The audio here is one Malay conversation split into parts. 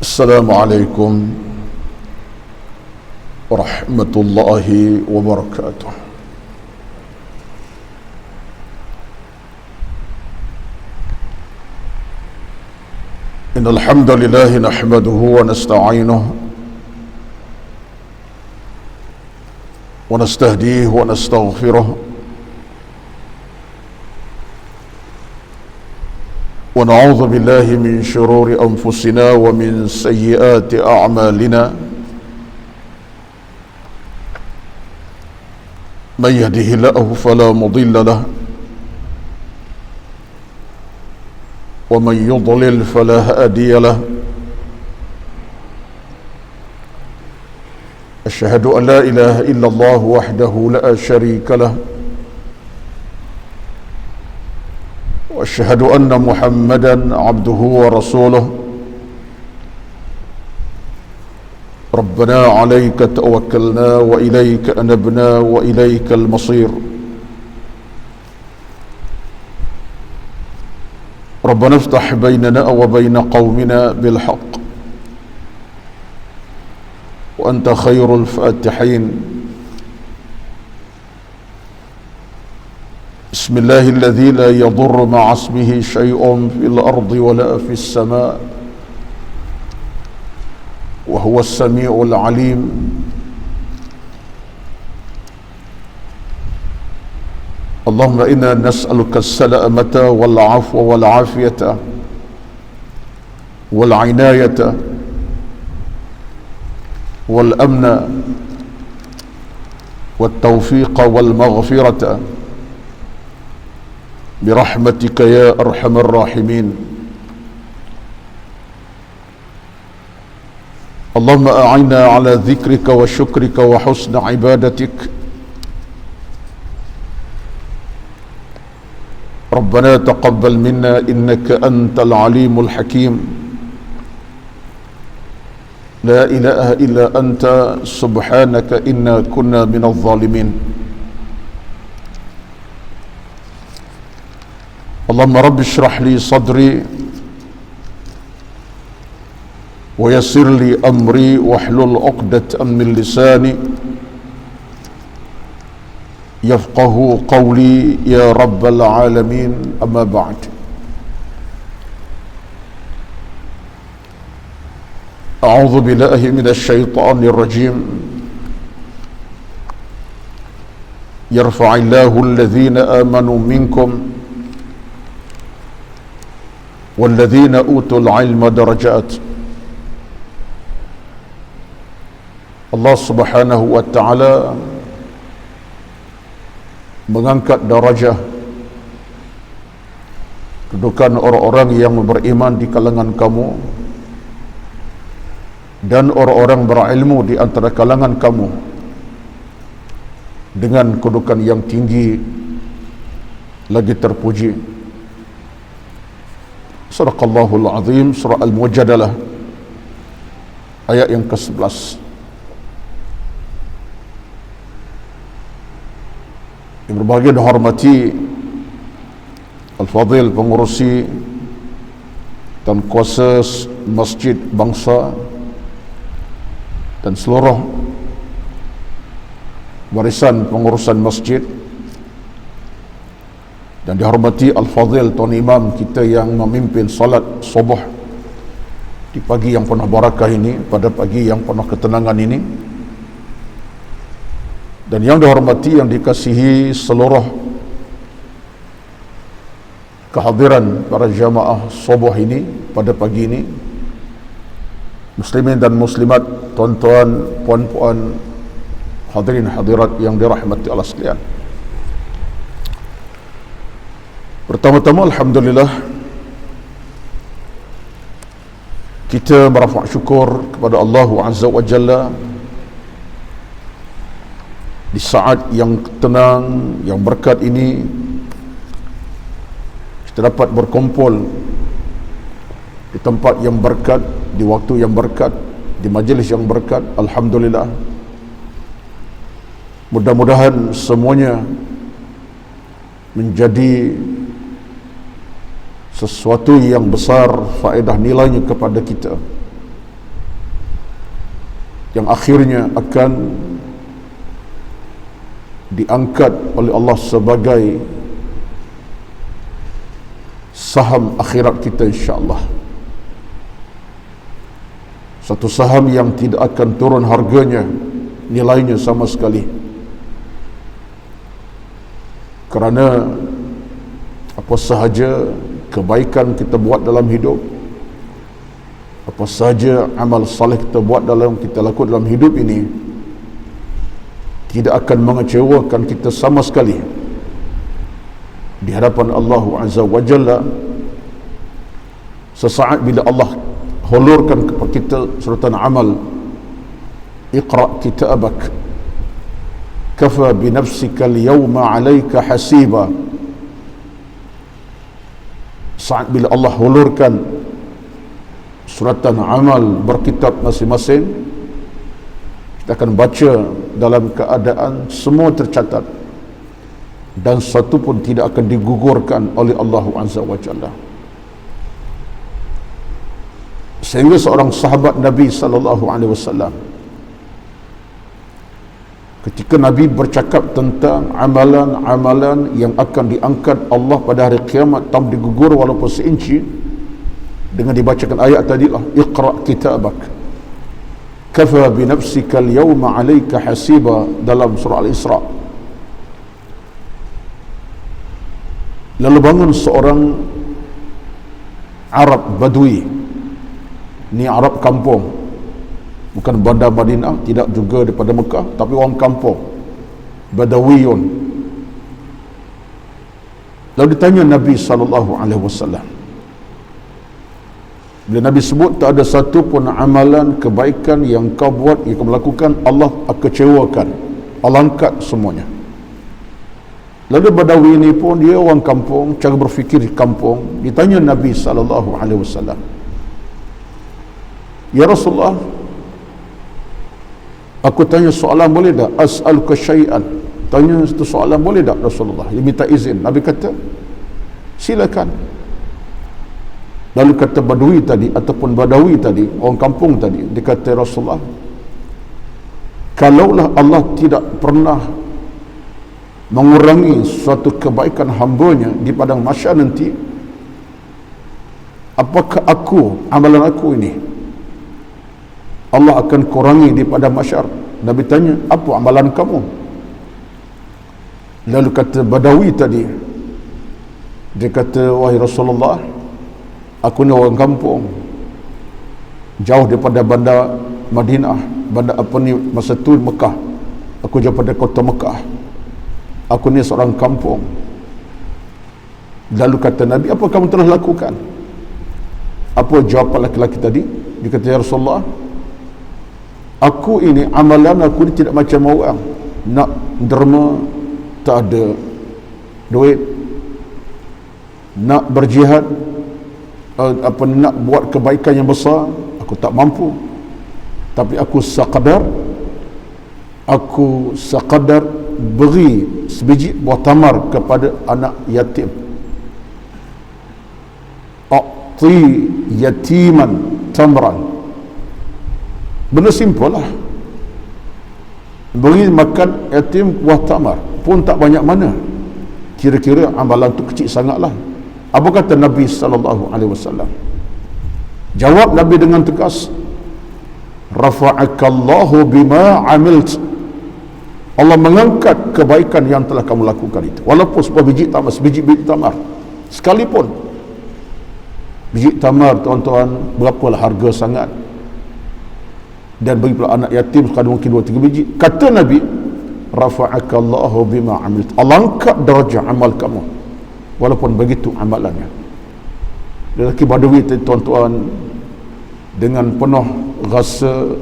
السلام عليكم ورحمة الله وبركاته. إن الحمد لله نحمده ونستعينه ونستهديه ونستغفره ونعوذ بالله من شرور أنفسنا ومن سيئات أعمالنا. من يهده الله فلا مضل له ومن يضلل فلا هادي له. أشهد أن لا إله إلا الله وحده لا شريك له وأشهد أن محمدا عبده ورسوله. ربنا عليك توكلنا وإليك أنبنا وإليك المصير. ربنا افتح بيننا وبين قومنا بالحق وأنت خير الفاتحين. بسم الله الذي لا يضر مع اسمه شيء في الأرض ولا في السماء وهو السميع العليم. اللهم إنا نسألك السلامة والعفو والعافية والعناية والأمن والتوفيق والمغفرة برحمتك يا أرحم الراحمين. اللهم أعنا على ذكرك وشكرك وحسن عبادتك. ربنا تقبل منا إنك أنت العليم الحكيم. لا إله إلا أنت سبحانك إنا كنا من الظالمين. اللهم رب اشرح لي صدري ويسر لي أمري واحلل عقدة من لساني يفقه قولي يا رب العالمين. أما بعد، أعوذ بالله من الشيطان الرجيم. يرفع الله الذين آمنوا منكم والذين أوتوا العلم درجات. Allah Subhanahu wa ta'ala mengangkat darajah kedudukan orang-orang yang beriman di kalangan kamu dan orang-orang berilmu di antara kalangan kamu dengan kedudukan yang tinggi lagi terpuji. Sadaqallahul azim. Surah Al-Mujadalah ayat yang ke-11. Yang berbahagia dan hormati Al-Fadhil pengurusi dan kuasa Masjid Bangsa dan seluruh barisan pengurusan masjid, dan dihormati Al-Fadhil Tuan Imam kita yang memimpin salat subuh di pagi yang penuh barakah ini, pada pagi yang penuh ketenangan ini, dan yang dihormati, yang dikasihi seluruh kehadiran para jamaah subuh ini pada pagi ini, muslimin dan muslimat, tuan-tuan, puan-puan, hadirin hadirat yang dirahmati Allah sekalian. Pertama-tama, alhamdulillah, kita merafa' syukur kepada Allah Azza wa Jalla di saat yang tenang, yang berkat ini, kita dapat berkumpul di tempat yang berkat, di waktu yang berkat, di majlis yang berkat. Alhamdulillah. Mudah-mudahan semuanya menjadi sesuatu yang besar faedah nilainya kepada kita yang akhirnya akan diangkat oleh Allah sebagai saham akhirat kita, insya-Allah. Satu saham yang tidak akan turun harganya, nilainya sama sekali. Kerana apa sahaja kebaikan kita buat dalam hidup, apa sahaja amal saleh kita buat kita lakukan dalam hidup ini, tidak akan mengecewakan kita sama sekali di hadapan Allah Azza wa Jalla. Sesaat bila Allah hulurkan kepada kita suratan amal, iqra kitabak kafa bi nafsika al-yawma 'alayka hasiba. Saat bila Allah hulurkan suratan amal berkitab masing-masing, kita akan baca dalam keadaan semua tercatat dan satu pun tidak akan digugurkan oleh Allah Azza wa Jalla. Sehingga seorang sahabat Nabi sallallahu alaihi wasallam, ketika Nabi bercakap tentang amalan-amalan yang akan diangkat Allah pada hari kiamat tanpa digugur walaupun seinci, dengan dibacakan ayat tadi lah, iqra kitabak kafa bi nafsika al-yawma 'alayka hasiba, dalam surah Al-Isra. Lalu bangun seorang Arab Badui, ni Arab kampung, bukan bandar Madinah, tidak juga daripada Mekah, tapi orang kampung, Badawiyun. Lalu ditanya Nabi SAW, bila Nabi sebut tak ada satu pun amalan kebaikan yang kau buat, yang kau melakukan, Allah kecewakan, Allah angkat semuanya. Lalu Badawi ini pun dia orang kampung, cara berfikir di kampung. Ditanya Nabi SAW, ya Rasulullah, aku tanya soalan boleh tak? As'aluka syai'an, tanya satu soalan boleh tak Rasulullah? Dia minta izin. Nabi kata silakan. Lalu kata Badui tadi ataupun Badawi tadi, orang kampung tadi, dia kata, Rasulullah, kalaulah Allah tidak pernah mengurangi suatu kebaikan hambanya di padang mahsyar nanti, apakah amalan aku ini Allah akan kurangi di padang mahsyar? Nabi tanya, apa amalan kamu? Lalu kata Badawi tadi, dia kata, wahai Rasulullah, aku ni orang kampung, jauh daripada bandar Madinah, bandar masa tu Mekah, aku jauh pada kota Mekah, aku ni seorang kampung. Lalu kata Nabi, apa kamu telah lakukan? Apa jawapan lelaki tadi? Dia kata, ya Rasulullah, aku ini, amalan aku ni tidak macam orang nak derma, tak ada duit, nak berjihad, nak buat kebaikan yang besar, aku tak mampu. Tapi aku sekadar beri sebiji buah tamar kepada anak yatim. A'ti yatiman tamran, benda simple lah, beri makan yatim buah tamar pun tak banyak mana. Kira-kira amalan tu kecil sangatlah. Apa kata Nabi SAW? Jawab Nabi dengan tegas, rafa'akallahu bima amilt, Allah mengangkat kebaikan yang telah kamu lakukan itu, walaupun sebuah biji tamar sekalipun. Biji tamar, tuan-tuan, berapalah harga sangat, dan bagi pula anak yatim sekadar mungkin 2-3 biji. Kata Nabi, rafa'akallahu bima amilt, Allah angkat darjah amal kamu walaupun begitu amalannya. Lelaki Badawi itu, tuan-tuan, dengan penuh rasa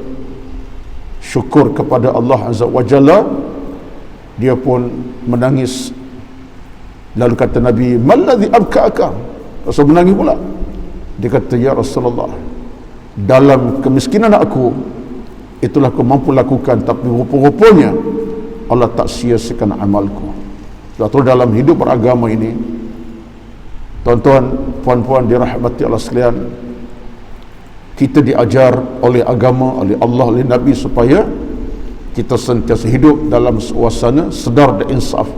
syukur kepada Allah Azza wa Jalla, dia pun menangis. Lalu kata Nabi, maladhi abka'aka? Rasul menangis pula. Dia kata, ya Rasulullah, dalam kemiskinan aku, itulah aku mampu lakukan, tapi rupa-rupanya Allah tak sia-siakan amalku. Sebab dalam hidup beragama ini, tuan-tuan, puan-puan dirahmati Allah sekalian, kita diajar oleh agama, oleh Allah, oleh Nabi, supaya kita sentiasa hidup dalam suasana sedar dan insaf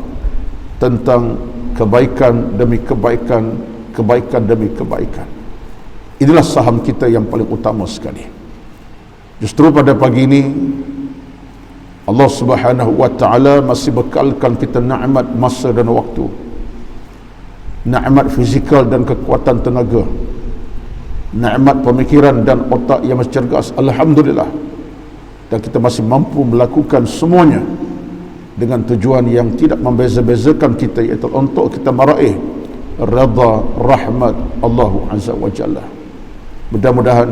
tentang kebaikan demi kebaikan, kebaikan demi kebaikan. Inilah saham kita yang paling utama sekali. Justru pada pagi ini Allah Subhanahu wa taala masih bekalkan kita nikmat masa dan waktu, nikmat fizikal dan kekuatan tenaga, nikmat pemikiran dan otak yang masih cergas. Alhamdulillah. Dan kita masih mampu melakukan semuanya dengan tujuan yang tidak membeza-bezakan kita, iaitu untuk kita meraih redha rahmat Allah Azza wa Jalla. Mudah-mudahan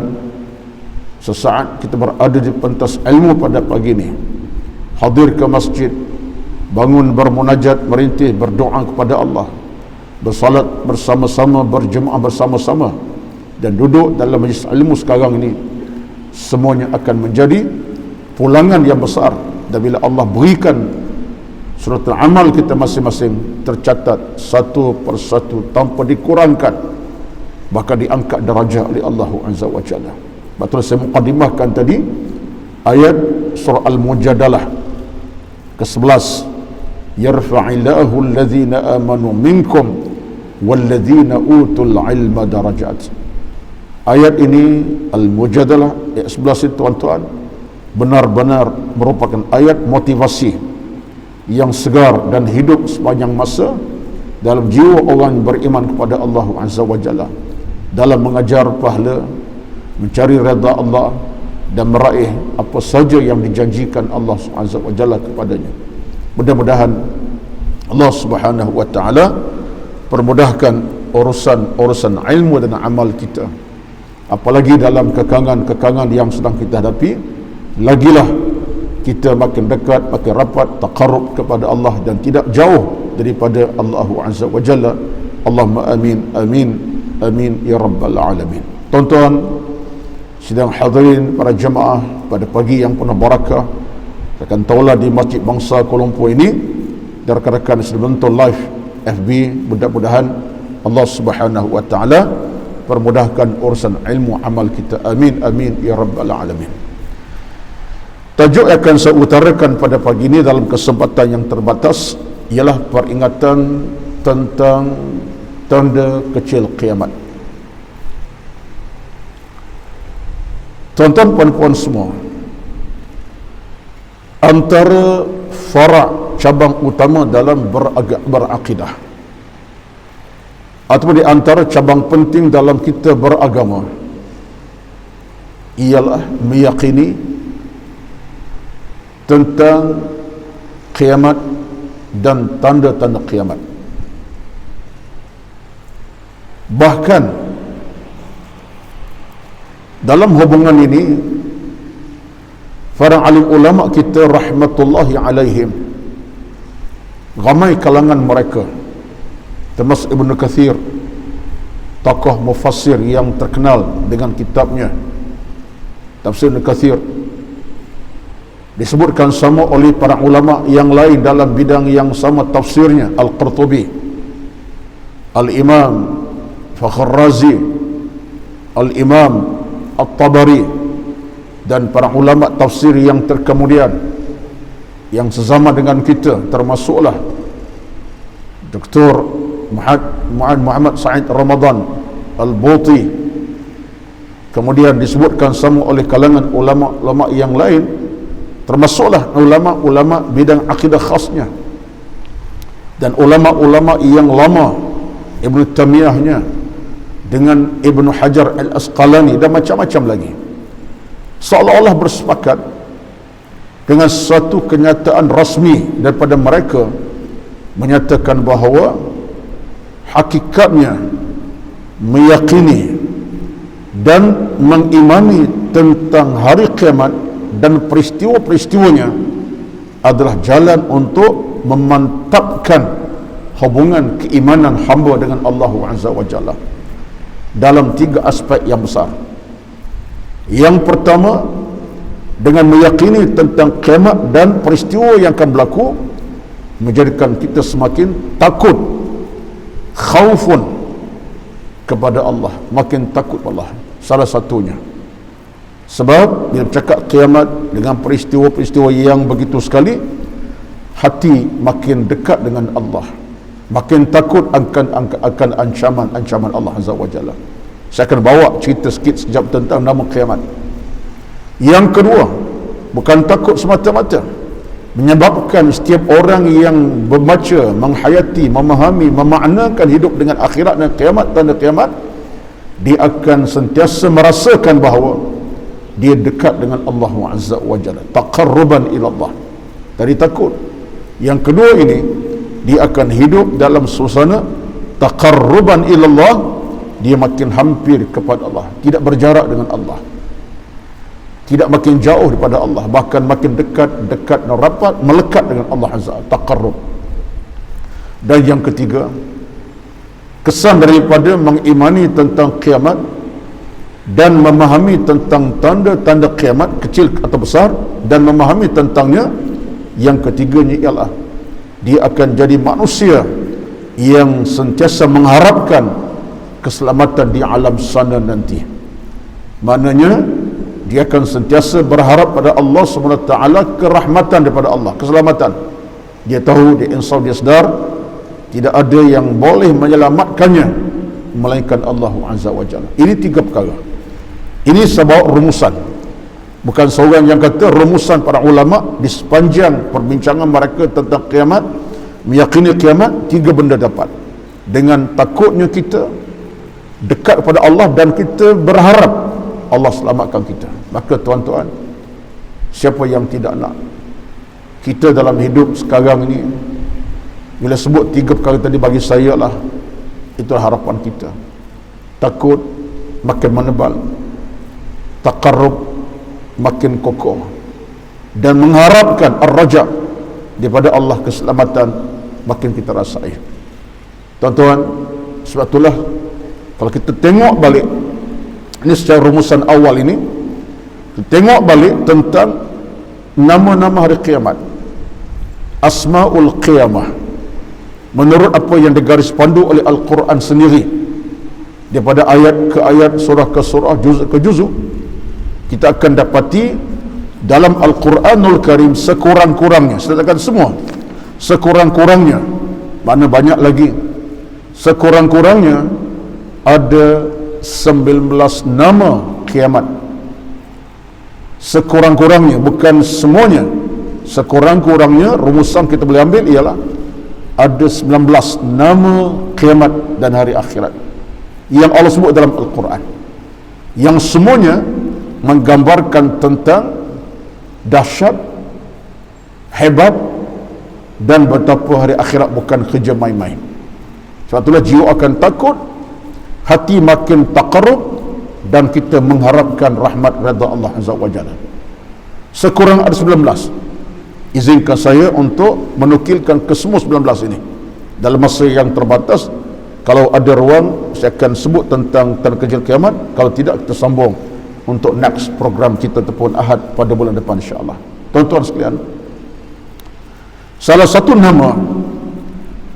sesaat kita berada di pentas ilmu pada pagi ini, hadir ke masjid, bangun bermunajat, merintih, berdoa kepada Allah, bersalat bersama-sama, berjemaah bersama-sama, dan duduk dalam majlis ilmu sekarang ini, semuanya akan menjadi pulangan yang besar. Dan bila Allah berikan surat amal kita masing-masing tercatat satu persatu tanpa dikurangkan, bahkan diangkat darjah oleh Allah Azza wa Jalla. Betul, saya mukadimahkan tadi ayat surah Al-Mujadalah ke-11, yarfa'illahu alladhina amanu minkum walladhina utul ilma darajat. Ayat ini Al-Mujadalah ayat 11 itu tuan-tuan benar-benar merupakan ayat motivasi yang segar dan hidup sepanjang masa dalam jiwa orang yang beriman kepada Allah Azza wa Jalla, dalam mengajar pahala, mencari redha Allah, dan meraih apa saja yang dijanjikan Allah Azza wa Jalla kepadanya. Mudah-mudahan Allah Subhanahu wa taala permudahkan urusan ilmu dan amal kita, apalagi dalam kekangan yang sedang kita hadapi. Lagilah kita makin dekat, makin rapat, taqarrub kepada Allah dan tidak jauh daripada Allah Azza wa Jalla. Allahumma amin, amin, amin ya rabbal alamin. Tuan-tuan sidang hadirin para jemaah pada pagi yang penuh barakah, akan taulah di Masjid Bangsa Kuala Lumpur ini, dan rekan-rekan sudah menonton live FB, mudah-mudahan Allah Subhanahu wa taala permudahkan urusan ilmu amal kita. Amin, amin ya rabbal alamin. Tajuk yang akan saya utarakan pada pagi ini dalam kesempatan yang terbatas ialah peringatan tentang tanda kecil kiamat. Tuan-tuan puan-puan semua, antara fara' cabang utama dalam berakidah, atau di antara cabang penting dalam kita beragama, ialah meyakini tentang kiamat dan tanda-tanda kiamat. Bahkan dalam hubungan ini, para alim ulama kita rahmatullahi alaihim, ramai kalangan mereka, termasuk Ibnu Katsir, tokoh mufassir yang terkenal dengan kitabnya Tafsir Ibnu Katsir, disebutkan sama oleh para ulama yang lain dalam bidang yang sama tafsirnya, Al-Qurtubi, Al-Imam Fakhr Razi, Al-Imam At-Tabari, dan para ulama tafsir yang terkemudian yang sesama dengan kita, termasuklah Dr. Muhammad Said Ramadan Al-Buti. Kemudian disebutkan sama oleh kalangan ulama-ulama yang lain, termasuklah ulama-ulama bidang akidah khasnya, dan ulama-ulama yang lama, Ibnu Taimiyahnya dengan Ibnu Hajar Al-Asqalani, dan macam-macam lagi, seolah-olah bersepakat dengan satu kenyataan rasmi daripada mereka, menyatakan bahawa hakikatnya meyakini dan mengimani tentang hari kiamat dan peristiwa-peristiwanya adalah jalan untuk memantapkan hubungan keimanan hamba dengan Allah Azza wa Jalla dalam 3 aspek yang besar. Yang pertama, dengan meyakini tentang kiamat dan peristiwa yang akan berlaku, menjadikan kita semakin takut, khaufun kepada Allah, makin takut Allah. Salah satunya Sebab bila bercakap kiamat dengan peristiwa-peristiwa yang begitu sekali, hati makin dekat dengan Allah, makin takut akan ancaman Allah Azza wa Jalla. Saya akan bawa cerita sikit sekejap tentang nama kiamat. Yang kedua, bukan takut semata-mata, menyebabkan setiap orang yang membaca, menghayati, memahami, memaknakan hidup dengan akhirat dan kiamat, tanda kiamat, dia akan sentiasa merasakan bahawa dia dekat dengan Allah Azza wa Jalla, taqarruban ila Allah. Dari takut. Yang kedua ini, dia akan hidup dalam suasana taqarruban ila Allah, dia makin hampir kepada Allah, tidak berjarak dengan Allah, tidak makin jauh daripada Allah, bahkan makin dekat dan rapat, melekat dengan Allah Azza, taqarrub. Dan yang ketiga, kesan daripada mengimani tentang kiamat dan memahami tentang tanda-tanda kiamat kecil atau besar, dan memahami tentangnya, yang ketiganya ialah dia akan jadi manusia yang sentiasa mengharapkan keselamatan di alam sana nanti. Maknanya dia akan sentiasa berharap pada Allah SWT kerahmatan daripada Allah, keselamatan. Dia tahu, dia insaf, dia sedar tidak ada yang boleh menyelamatkannya melainkan Allah Azza wa Jalla. Ini tiga perkara. Ini sebab rumusan, bukan seorang yang kata, rumusan para ulama di sepanjang perbincangan mereka tentang kiamat, meyakini kiamat, tiga benda dapat. Dengan takutnya kita dekat kepada Allah dan kita berharap Allah selamatkan kita. Maka tuan-tuan, siapa yang tidak nak kita dalam hidup sekarang ini, bila sebut tiga perkara tadi, bagi saya lah, itulah harapan kita. Takut makin menebal, taqarrub makin kokoh, dan mengharapkan ar-raja daripada Allah, keselamatan makin kita rasai. Tuan-tuan, sebab itulah kalau kita tengok balik, ini secara rumusan awal ini, kita tengok balik tentang nama-nama hari kiamat, Asmaul Qiyamah, menurut apa yang digaris pandu oleh Al-Quran sendiri, daripada ayat ke ayat, surah ke surah, juz ke juz, kita akan dapati dalam Al-Quranul Karim sekurang-kurangnya, saya katakan semua, sekurang-kurangnya, mana banyak lagi, sekurang-kurangnya ada 19 nama kiamat. Sekurang-kurangnya, bukan semuanya, sekurang-kurangnya rumusan kita boleh ambil ialah ada 19 nama kiamat dan hari akhirat yang Allah sebut dalam Al-Quran, yang semuanya menggambarkan tentang dahsyat, hebat, dan betapa hari akhirat bukan kerja main-main. Sebab itulah jiwa akan takut, hati makin taqarrub, dan kita mengharapkan rahmat redha Allah Azza wa Jalla. Sekurang ada 19. Izinkan saya untuk menukilkan ke semua 19 ini dalam masa yang terbatas. Kalau ada ruang, saya akan sebut tentang tanda kecil kiamat. Kalau tidak, kita sambung untuk next program kita ataupun Ahad pada bulan depan, insya-Allah. Tuan-tuan sekalian, salah satu nama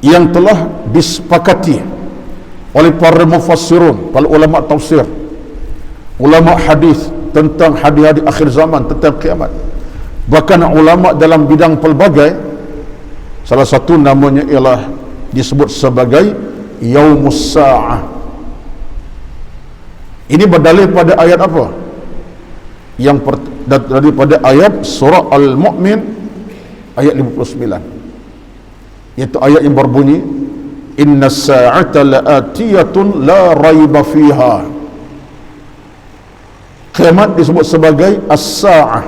yang telah disepakati oleh para mufassirun, para ulama tafsir, ulama hadis tentang hadis-hadis akhir zaman, tentang kiamat, bahkan ulama dalam bidang pelbagai, salah satu namanya ialah disebut sebagai Yaumus Sa'ah. Ini berdalil pada ayat apa? Yang daripada ayat surah Al-Mu'min ayat 59, iaitu ayat yang berbunyi, Inna sa'ata la'atiyatun la raiba fiha. Kiamat disebut sebagai As-Sa'ah.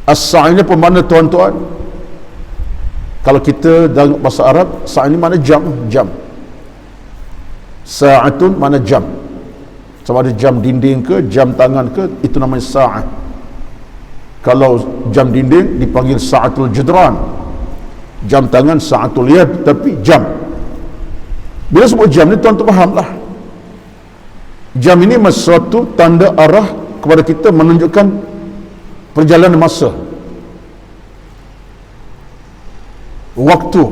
As-Sa'ah ini apa makna, tuan-tuan? Kalau kita dalam bahasa Arab, Sa'ah ini mana jam. Sa'atun mana jam. Sama ada jam dinding ke, jam tangan ke, itu namanya Sa'ah. Kalau jam dinding dipanggil Sa'atul Jidran, jam tangan Sa'atul Yad, tapi jam. Bila sebut jam ni, tuan-tuan fahamlah, jam ini sesuatu tanda arah kepada kita, menunjukkan perjalanan masa, waktu.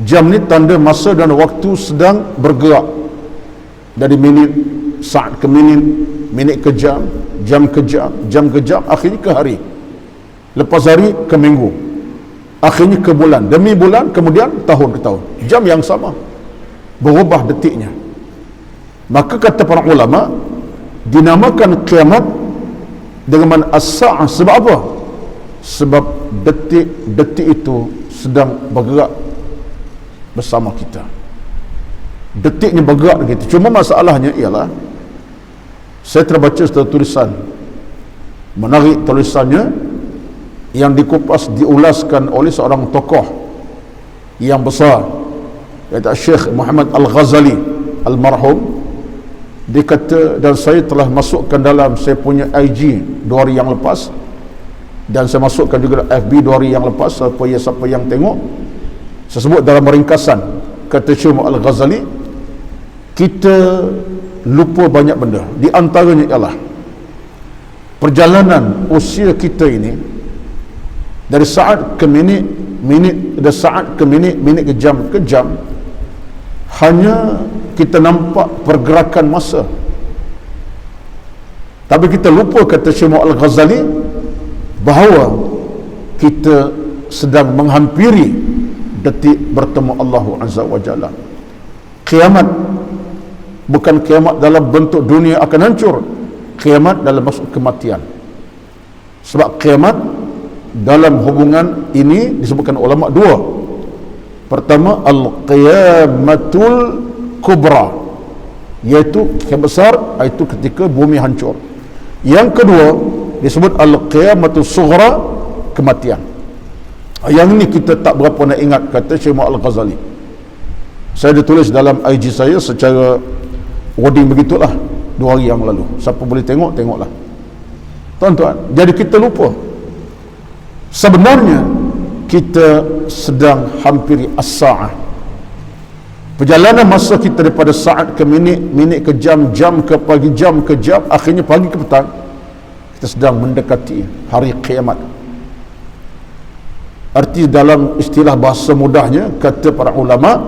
Jam ni tanda masa dan waktu sedang bergerak dari minit, saat ke minit, minit ke jam, jam ke jam, jam ke jam, akhirnya ke hari, lepas hari ke minggu, akhirnya ke bulan, demi bulan, kemudian tahun ke tahun. Jam yang sama, berubah detiknya. Maka kata para ulama, dinamakan kiamat dengan as-sa'ah. Sebab apa? Sebab detik-detik itu sedang bergerak bersama kita. Detiknya bergerak gitu. Cuma masalahnya ialah, saya terbaca satu tulisan menarik, tulisannya yang dikupas, diulaskan oleh seorang tokoh yang besar, iaitu Syekh Muhammad Al-Ghazali almarhum. Dia kata, dan saya telah masukkan dalam saya punya IG 2 hari yang lepas, dan saya masukkan juga FB 2 hari yang lepas, supaya siapa yang tengok, saya sebut dalam ringkasan. Kata Syekh Al-Ghazali, kita lupa banyak benda. Di antaranya ialah perjalanan usia kita ini dari saat ke minit, dari saat ke minit, minit ke jam, hanya kita nampak pergerakan masa. Tapi kita lupa, kata Syekh Al-Ghazali, bahawa kita sedang menghampiri detik bertemu Allah Azza wa Jalla. Kiamat bukan kiamat dalam bentuk dunia akan hancur, kiamat dalam maksud kematian. Sebab kiamat dalam hubungan ini disebutkan ulama dua. Pertama, al-qiyamatul kubra, iaitu kiamat besar, iaitu ketika bumi hancur. Yang kedua disebut al-qiyamatul sughra, kematian. Yang ini kita tak berapa nak ingat, kata Syekh Al-Ghazali. Saya ditulis dalam IG saya secara wording begitulah 2 hari yang lalu. Siapa boleh tengok, tengoklah tuan-tuan. Jadi kita lupa, sebenarnya kita sedang hampiri as-sa'ah. Perjalanan masa kita daripada saat ke minit, minit ke jam, jam ke pagi, jam ke jam, akhirnya pagi ke petang, kita sedang mendekati hari kiamat. Arti dalam istilah bahasa mudahnya, kata para ulama,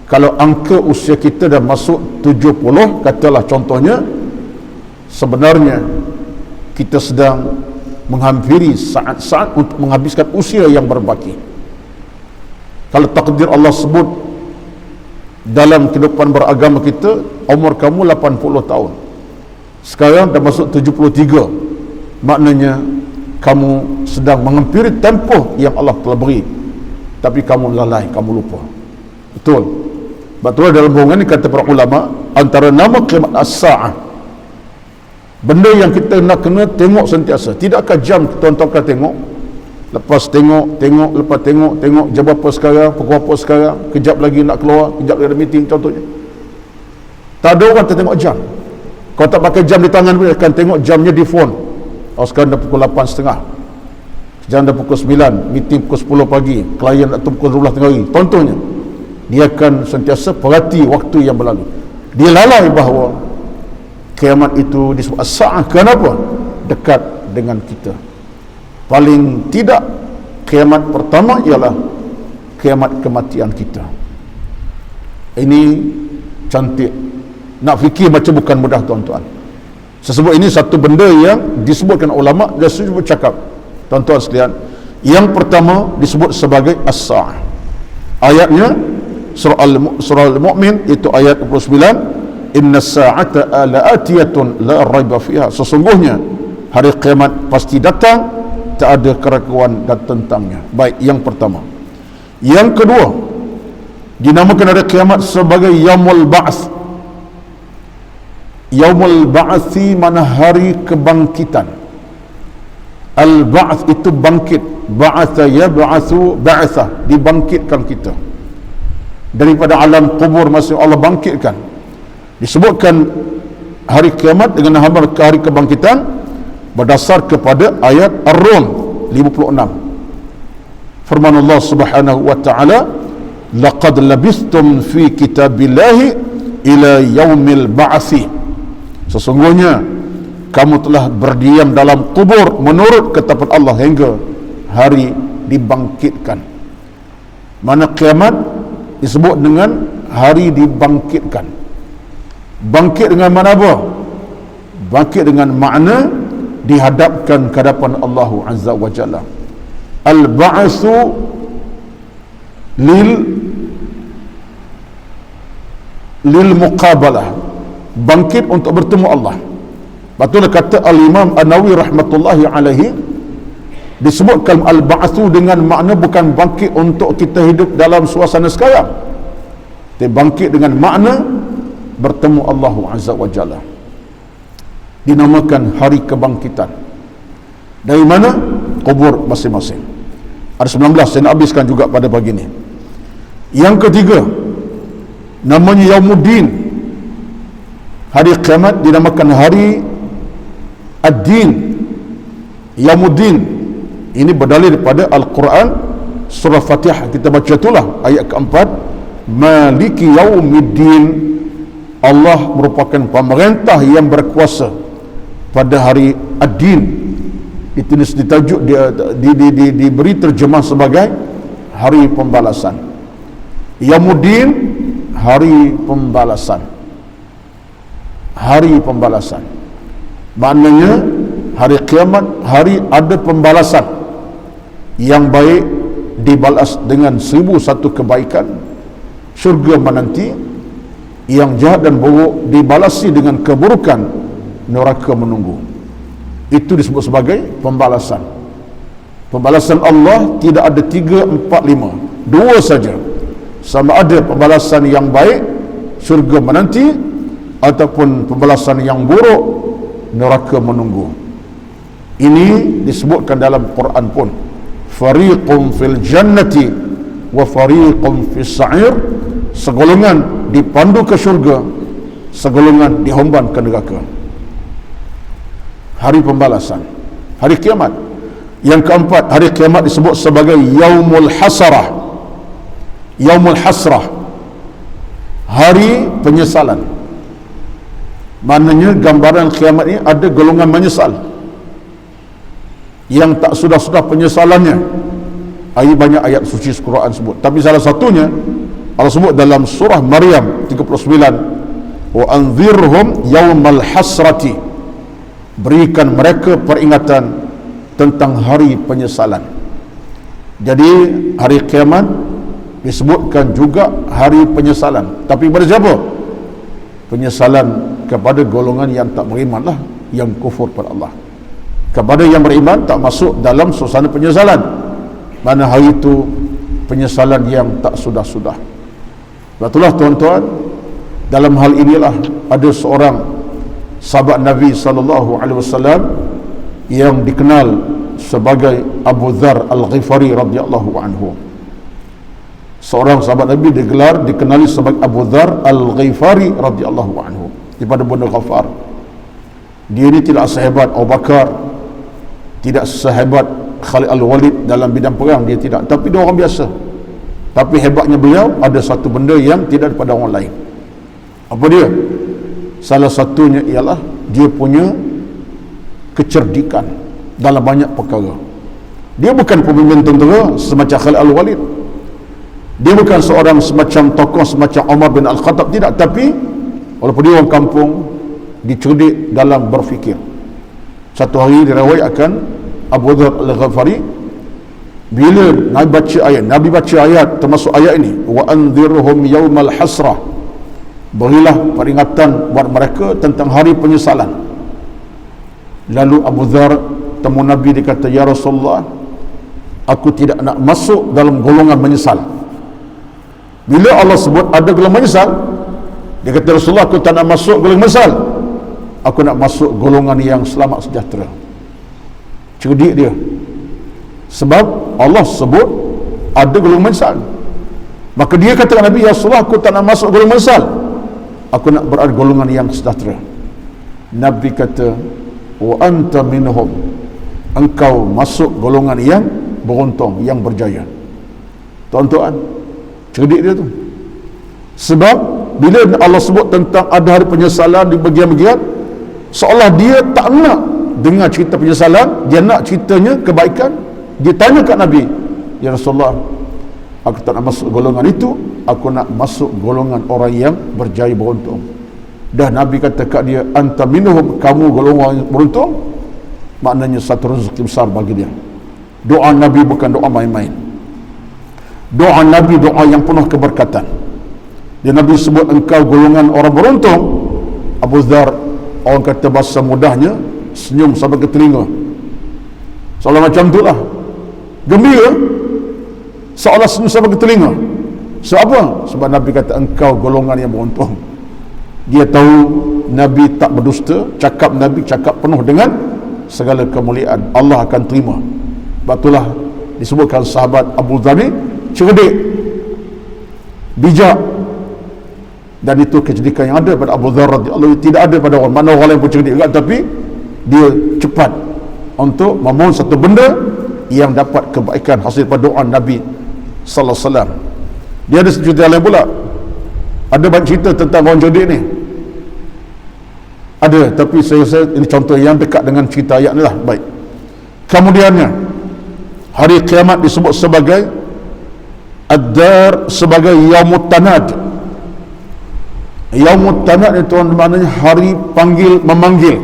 kalau angka usia kita dah masuk 70, katalah contohnya, sebenarnya kita sedang menghampiri saat-saat untuk menghabiskan usia yang berbaki. Kalau takdir Allah sebut dalam kehidupan beragama kita, umur kamu 80 tahun, sekarang dah masuk 73, maknanya kamu sedang menghampiri tempoh yang Allah telah beri, tapi kamu lalai, kamu lupa. Betul. Betul, dalam hubungan ini kata para ulama, antara nama kiamat as-sa'ah, benda yang kita nak kena tengok sentiasa. Tidakkah jam tuan-tuan kena tengok, lepas tengok, lepas tengok, jam berapa sekarang, pukul apa sekarang, kejap lagi nak keluar, kejap lagi ada meeting contohnya. Tak ada orang tengok jam. Kalau tak pakai jam di tangan pun akan tengok jamnya di phone. Oh, sekarang dah pukul 8.30, jam dah pukul 9, meeting pukul 10 pagi, klien datang pukul 12 tengah hari, contohnya. Dia akan sentiasa perhati waktu yang berlalu. Dia lalai bahawa kiamat itu disebut as-sa'ah. Kenapa? Dekat dengan kita. Paling tidak kiamat pertama ialah kiamat kematian kita. Ini cantik. Nak fikir macam bukan mudah tuan-tuan. Sesebut ini satu benda yang disebutkan ulama, dan saya cuba cakap tuan-tuan sekalian. Yang pertama disebut sebagai as-sa'ah. Ayatnya surah Al-Mu'min, itu ayat 29, inna sa'ata la'atiyatun la raiba fiha, sesungguhnya hari kiamat pasti datang, tak ada keraguan dan tentangnya. Baik, yang pertama. Yang kedua, dinamakan hari kiamat sebagai yaumul ba'ats. Yaumul ba'atsi, mana hari kebangkitan. Al-ba'ats itu bangkit, ba'atha yab'atsu ba'atha, dibangkitkan kita daripada alam kubur, masih Allah bangkitkan. Disebutkan hari kiamat dengan hari kebangkitan berdasar kepada ayat Ar-Rum 56. Firman Allah Subhanahu wa taala, laqad labistum fi kitabillahi ila yaumil ba'tsi, sesungguhnya kamu telah berdiam dalam kubur menurut ketetapan Allah hingga hari dibangkitkan. Mana kiamat disebut dengan hari dibangkitkan. Bangkit dengan mana apa? bangkit dengan makna dihadapkan ke hadapan Allah Azza wa Jalla. Al-ba'tsu lil muqabalah, bangkit untuk bertemu Allah. Betul kata Al-Imam An-Nawawi rahmatullahi alaihi, disebutkan al-ba'tsu dengan makna bukan bangkit untuk kita hidup dalam suasana sekarang, tapi bangkit dengan makna bertemu Allah Azza wa Jalla. Dinamakan hari kebangkitan. Dari mana? Kubur masing-masing. Ada 19, saya nak habiskan juga pada pagi ini. Yang ketiga, namanya Yaumuddin. Hari kiamat dinamakan hari Ad-Din. Yaumuddin ini berdalil daripada Al-Quran, surah Fatihah kita baca itulah ayat keempat, Maliki Yaumiddin. Allah merupakan pemerintah yang berkuasa pada hari Ad-Din. Ditulis ditajuk diberi terjemah sebagai hari pembalasan. Yaumuddin, hari pembalasan. Hari pembalasan maknanya hari kiamat, hari ada pembalasan. Yang baik dibalas dengan 1001 kebaikan, syurga menanti. Yang jahat dan buruk dibalasi dengan keburukan, neraka menunggu. Itu disebut sebagai pembalasan. Pembalasan Allah tidak ada 3, 4, 5, 2 saja. Sama ada pembalasan yang baik, syurga menanti, ataupun pembalasan yang buruk, neraka menunggu. Ini disebutkan dalam Quran pun, fariqum fil jannati wa fariqum fis sa'ir, segolongan dipandu ke syurga, segolongan dihomban ke neraka. Hari pembalasan, hari kiamat. Yang keempat, hari kiamat disebut sebagai Yaumul Hasrah. Yaumul Hasrah, hari penyesalan. Maknanya gambaran kiamat ini ada golongan menyesal yang tak sudah-sudah penyesalannya. Ini banyak ayat suci Al-Quran sebut, tapi salah satunya Allah sebut dalam surah Maryam 39, wa anzirhum yaumal hasrati, berikan mereka peringatan tentang hari penyesalan. Jadi hari kiamat disebutkan juga hari penyesalan, tapi pada siapa? Penyesalan kepada golongan yang tak beriman lah, yang kufur pada Allah. Kepada yang beriman tak masuk dalam suasana penyesalan, mana hari itu penyesalan yang tak sudah-sudah. Itulah tuan-tuan, dalam hal inilah ada seorang sahabat Nabi SAW yang dikenal sebagai Abu Dzar Al-Ghifari radhiyallahu anhu. Seorang sahabat Nabi dikenali sebagai Abu Dzar Al-Ghifari radhiyallahu anhu, daripada Bani Ghafar. Dia ini tidak sehebat Abu Bakar, tidak sehebat Khalid Al-Walid dalam bidang perang, dia tidak, tapi dia orang biasa. Tapi hebatnya beliau ada satu benda yang tidak daripada orang lain. Apa dia? Salah satunya ialah dia punya kecerdikan dalam banyak perkara. Dia bukan pemimpin tentera semacam Khalid Al-Walid, dia bukan seorang semacam tokoh semacam Umar bin Al-Khattab, tidak. Tapi walaupun dia orang kampung, dicerdik dalam berfikir. Satu hari diriwayatkan Abu Dzar Al-Ghifari, bila Nabi baca ayat termasuk ayat ini, wa anzirhum yaumal hasrah, berilah peringatan buat mereka tentang hari penyesalan. Lalu Abu Dzar temu Nabi, dia kata, ya Rasulullah, aku tidak nak masuk dalam golongan menyesal. Bila Allah sebut ada golongan menyesal, dia kata, Rasulullah, aku tak nak masuk golongan menyesal, aku nak masuk golongan yang selamat sejahtera. Cerdik dia, sebab Allah sebut ada golongan menyesal. Maka dia kata Nabi, ya Rasulullah, aku tak nak masuk golongan menyesal, aku nak berada golongan yang sejahtera. Nabi kata, wa anta minhum, engkau masuk golongan yang beruntung, yang berjaya. Tuan-tuan, cerdik dia tu. Sebab bila Allah sebut tentang ada hari penyesalan di bagian-bagian, seolah dia tak nak dengar cerita penyesalan, dia nak ceritanya kebaikan. Dia tanya kat Nabi, ya Rasulullah, aku tak nak masuk golongan itu, aku nak masuk golongan orang yang berjaya, beruntung. dah Nabi kata kat dia, anta minhum, kamu golongan yang beruntung. Maknanya satu rezeki besar bagi dia. Doa Nabi bukan doa main-main. Doa Nabi doa yang penuh keberkatan. Dia Nabi sebut engkau golongan orang beruntung. Abu Dzar, orang kata bahasa mudahnya, senyum sampai ke telinga. Seolah macam tu lah, gembira, seolah senyum sampai ke telinga. Sebab Sebab Nabi kata engkau golongan yang beruntung. Dia tahu Nabi tak berdusta, cakap Nabi cakap penuh dengan segala kemuliaan, Allah akan terima. Sebab itulah disebutkan sahabat Abu Dzar ni cerdik, bijak, dan itu kecerdikan yang ada pada Abu Dzar radhiyallahu anhu, tidak ada pada orang mana orang lain pun cerdik juga, tapi dia cepat untuk memohon satu benda yang dapat kebaikan hasil pada doa Nabi sallallahu alaihi wasallam. Dia ada cerita lain pula, ada banyak cerita tentang orang cerdik ni ada, tapi saya rasa ini contoh yang dekat dengan cerita ayat ni lah. Baik, kemudiannya hari kiamat disebut sebagai Ad-Dar, sebagai Yaumut Tanad. Yaumut Tanad itu maknanya hari panggil memanggil.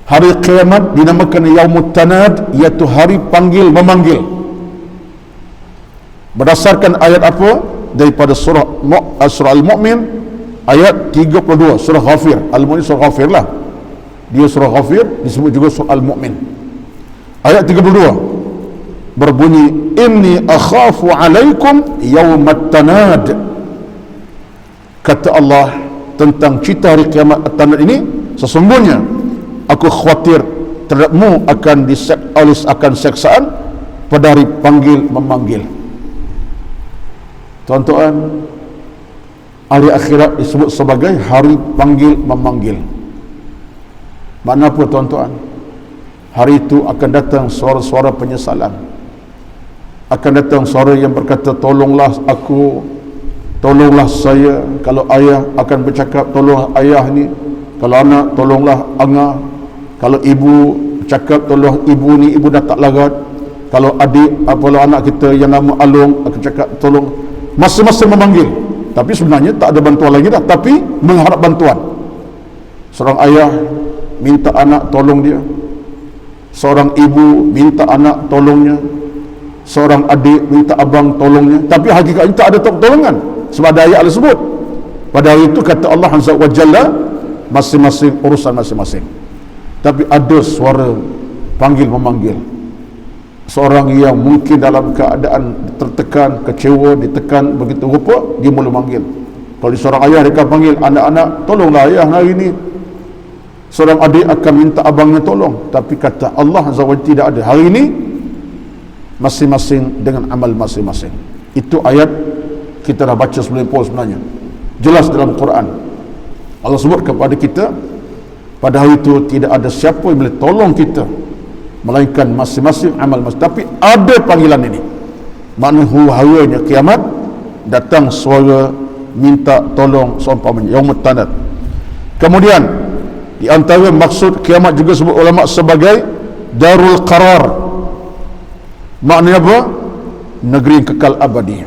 Hari kiamat dinamakan Yaumut Tanad, iaitu hari panggil memanggil. Berdasarkan ayat apa? Daripada surah Al-Mu'min ayat 32, surah Ghafir. Al-Mu'min surah Ghafir lah, dia surah Ghafir, disebut juga surah Al-Mu'min. Ayat 32 berbunyi, inni akhafu alaikum yaumat tanad. Kata Allah tentang cerita hari kiamat At-Tanad ini, sesungguhnya aku khawatir terhadapmu akan seksaan pada hari panggil memanggil. Tuan-tuan, hari akhirat disebut sebagai hari panggil memanggil. Makna apa tuan-tuan? Hari itu akan datang suara-suara penyesalan, akan datang suara yang berkata, tolonglah aku, tolonglah saya. Kalau ayah akan bercakap, tolonglah ayah ni. Kalau anak, tolonglah angah. Kalau ibu bercakap, tolong ibu ni, ibu dah tak larat. Kalau adik, kalau anak kita yang nama Alung akan cakap, tolong. Masing-masing memanggil, tapi sebenarnya tak ada bantuan lagi dah, tapi mengharap bantuan. Seorang ayah minta anak tolong dia, seorang ibu minta anak tolongnya, seorang adik minta abang tolongnya, tapi hakikatnya tak ada pertolongan. Sebab ada ayat tersebut. Pada hari itu kata Allah Azza wa Jalla, masing-masing urusan masing-masing. Tapi ada suara panggil memanggil. Seorang yang mungkin dalam keadaan tertekan, kecewa, ditekan begitu rupa, dia mula manggil. Kalau seorang ayah dia akan panggil anak-anak, tolonglah ayah hari ini. Seorang adik akan minta abangnya tolong, tapi kata Allah Azza wa Jalla, tidak ada. Hari ini masing-masing dengan amal masing-masing. Itu ayat kita dah baca sebelum sebenarnya, jelas dalam Quran. Allah sebut kepada kita, pada hari itu tidak ada siapa yang boleh tolong kita melainkan masing-masing amal masing. Tapi ada panggilan ini, makna huru-haranya kiamat, datang suara minta tolong seumpamanya Yaumut Tanad. Kemudian di antara maksud kiamat juga sebut ulama sebagai Darul Qarar. Maknanya apa? Negeri yang kekal abadi.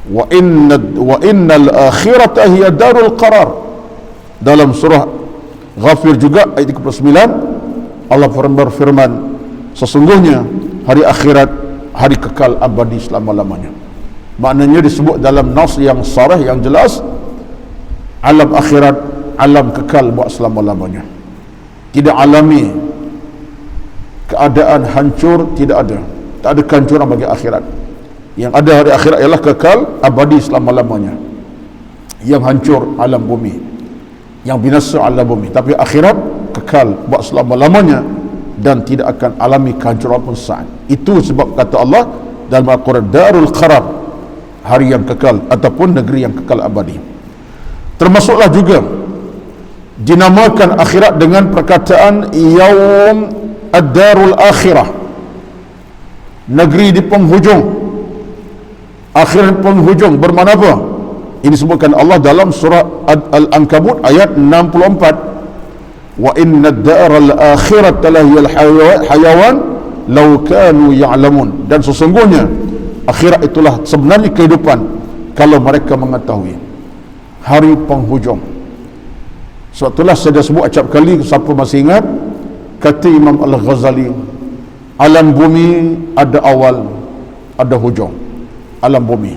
Wa innal akhirata hiya darul qarar. Dalam surah Ghafir juga ayat 39, Allah berfirman, sesungguhnya hari akhirat hari kekal abadi selama-lamanya. Maknanya disebut dalam nas yang sarah, yang jelas, alam akhirat alam kekal buat selama-lamanya. Tidak alami keadaan hancur, tidak ada. Tak ada kehancuran bagi akhirat. Yang ada hari akhirat ialah kekal abadi selama-lamanya. Yang hancur alam bumi, yang binasa alam bumi. Tapi akhirat kekal buat selama-lamanya dan tidak akan alami kehancuran pun saat. Itu sebab kata Allah dalam Al-Quran, Darul Qarar, hari yang kekal ataupun negeri yang kekal abadi. Termasuklah juga dinamakan akhirat dengan perkataan Yaum Ad-Darul Akhirah, negeri di penghujung, akhirat penghujung. Bermakna apa? Ini disebutkan Allah dalam surah Al-Ankabut ayat 64, wa inna ad-daral akhirata lahiyal hayawan law kanu ya'lamun. Dan sesungguhnya akhirat itulah sebenarnya kehidupan kalau mereka mengetahui. hari penghujung. Sebab itulah saya dah sebut acap kali, siapa masih ingat, kata Imam Al-Ghazali, alam bumi ada awal, ada hujung. Alam bumi.